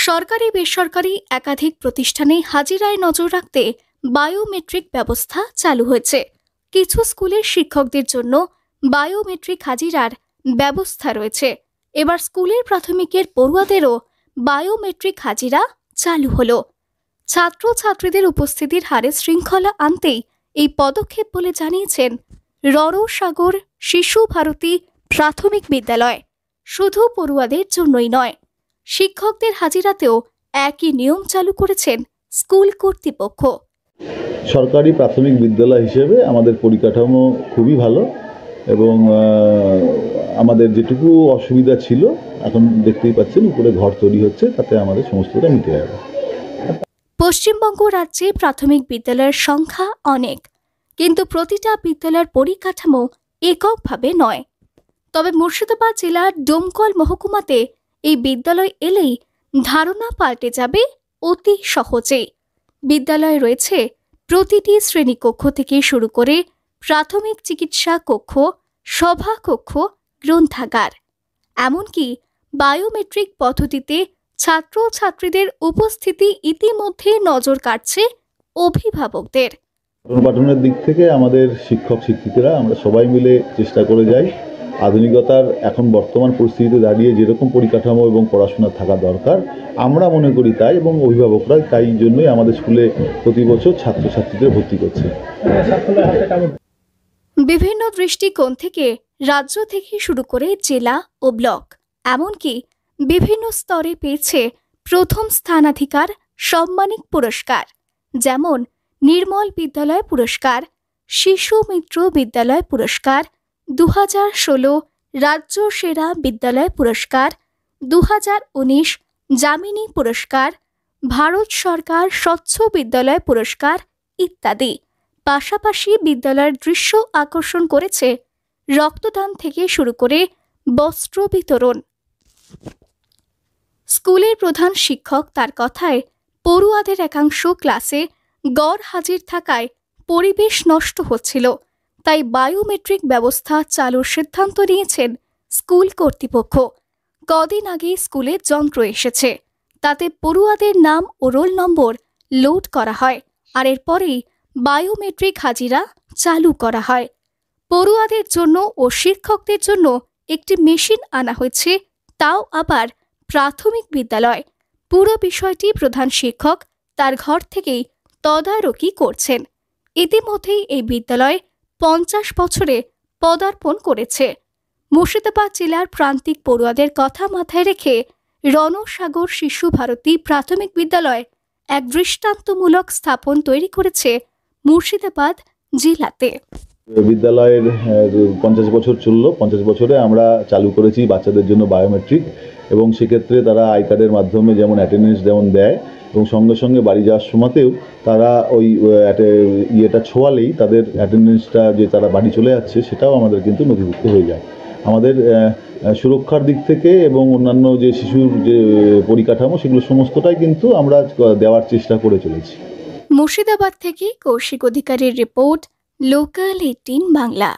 সরকারি বেসরকারি একাধিক প্রতিষ্ঠানে হাজিরায় নজর রাখতে বায়োমেট্রিক ব্যবস্থা চালু হয়েছে। কিছু স্কুলের শিক্ষকদের জন্য বায়োমেট্রিক হাজিরার ব্যবস্থা রয়েছে। এবার স্কুলের প্রাথমিকের পড়ুয়াদেরও বায়োমেট্রিক হাজিরা চালু হলো। ছাত্রছাত্রীদের উপস্থিতির হারে শৃঙ্খলা আনতেই এই পদক্ষেপ বলে জানিয়েছেন রণসাগর শিশু ভারতী প্রাথমিক বিদ্যালয়। শুধু পড়ুয়াদের জন্যই নয়, শিক্ষকদের হাজিরাতেও একই নিয়ম চালু করেছেন স্কুল কর্তৃপক্ষ। সরকারি প্রাথমিক বিদ্যালয় হিসেবে আমাদের পরিকাঠামো খুবই ভালো এবং আমাদের যেটুকু অসুবিধা ছিল এখন দেখতেই পাচ্ছেন উপরে ঘর তৈরি হচ্ছে, তাতে আমাদের সমস্তটা মিটে যাবে। পশ্চিমবঙ্গ রাজ্যে প্রাথমিক বিদ্যালয়ের সংখ্যা অনেক, কিন্তু প্রতিটা বিদ্যালয়ের পরিকাঠামো এককভাবে নয়। তবে মুর্শিদাবাদ জেলার ডোমকল মহকুমাতে এই বিদ্যালয় এলেই ধারণা পাল্টে যাবে অতি সহজেই। বিদ্যালয়ে রয়েছে প্রতিটি শ্রেণীকক্ষ থেকে শুরু করে প্রাথমিক চিকিৎসা কক্ষ, সভা কক্ষ, গ্রন্থাগার, এমনকি বায়োমেট্রিক পদ্ধতিতে ছাত্রছাত্রীদের উপস্থিতি ইতিমধ্যে নজর কাটছে অভিভাবকদের। পঠনের দিক থেকে আমাদের শিক্ষক শিক্ষিকারা আমরা সবাই মিলে চেষ্টা করে যাই আধুনিকতার এখন বর্তমান পরিস্থিতিতে দাঁড়িয়ে যেরকম পরিকাঠামো এবং পড়াশোনা থাকা দরকার আমরা মনে করি তাই, এবং অভিভাবকরা তাই জন্যই আমাদের স্কুলে প্রতি বছর ছাত্রছাত্রীদের ভর্তি করছে। বিভিন্ন দৃষ্টিকোণ থেকে রাজ্য থেকে শুরু করে জেলা ও ব্লক, এমনকি বিভিন্ন স্তরে পেয়েছে প্রথম স্থানাধিকার সম্মানিক পুরস্কার, যেমন নির্মল বিদ্যালয় পুরস্কার, শিশু মিত্র বিদ্যালয় পুরস্কার, 2016 রাজ্য সেরা বিদ্যালয় পুরস্কার, 2019 যামিনী পুরস্কার, ভারত সরকার স্বচ্ছ বিদ্যালয় পুরস্কার ইত্যাদি। পাশাপাশি বিদ্যালয়ের দৃশ্য আকর্ষণ করেছে রক্তদান থেকে শুরু করে বস্ত্র বিতরণ। স্কুলের প্রধান শিক্ষক তার কথায় পড়ুয়াদের একাংশ ক্লাসে গড় হাজির থাকায় পরিবেশ নষ্ট হচ্ছিল, তাই বায়োমেট্রিক ব্যবস্থা চালুর সিদ্ধান্ত নিয়েছেন স্কুল কর্তৃপক্ষ। কদিন আগে স্কুলে যন্ত্র এসেছে, তাতে পড়ুয়াদের নাম ও রোল নম্বর লোড করা হয়, আর এরপরেই বায়োমেট্রিক হাজিরা চালু করা হয়। পড়ুয়াদের জন্য ও শিক্ষকদের জন্য একটি মেশিন আনা হয়েছে, তাও আবার প্রাথমিক বিদ্যালয়। পুরো বিষয়টি প্রধান শিক্ষক তার ঘর থেকেই তদারকি করছেন। ইতিমধ্যেই এই বিদ্যালয় 50 বছরে পদার্পণ করেছে। মুর্শিদাবাদ জেলার প্রান্তিক পড়ুয়াদের কথা মাথায় রেখে রণসাগর শিশু ভারতী প্রাথমিক বিদ্যালয় এক দৃষ্টান্তমূলক স্থাপন তৈরি করেছে মুর্শিদাবাদ জেলাতে। বিদ্যালয়ের 50 বছর চলল, 50 বছরে আমরা চালু করেছি বাচ্চাদের জন্য বায়োমেট্রিক, এবং সেক্ষেত্রে তারা আই কার্ডের মাধ্যমে যেমন অ্যাটেন্ডেন্স যেমন দেয়, এবং সঙ্গে সঙ্গে বাড়ি যাওয়ার সময়তেও তারা ওই ইয়েটা ছোঁয়ালেই তাদের অ্যাটেন্ডেন্সটা যে তারা বাড়ি চলে যাচ্ছে সেটাও আমাদের কিন্তু নথিভুক্ত হয়ে যায়। আমাদের সুরক্ষার দিক থেকে এবং অন্যান্য যে শিশুর যে পরিকাঠামো সেগুলো সমস্তটাই কিন্তু আমরা দেওয়ার চেষ্টা করে চলেছি। মুর্শিদাবাদ থেকে কৌশিক অধিকারীর রিপোর্ট, লোকাল 18 বাংলা।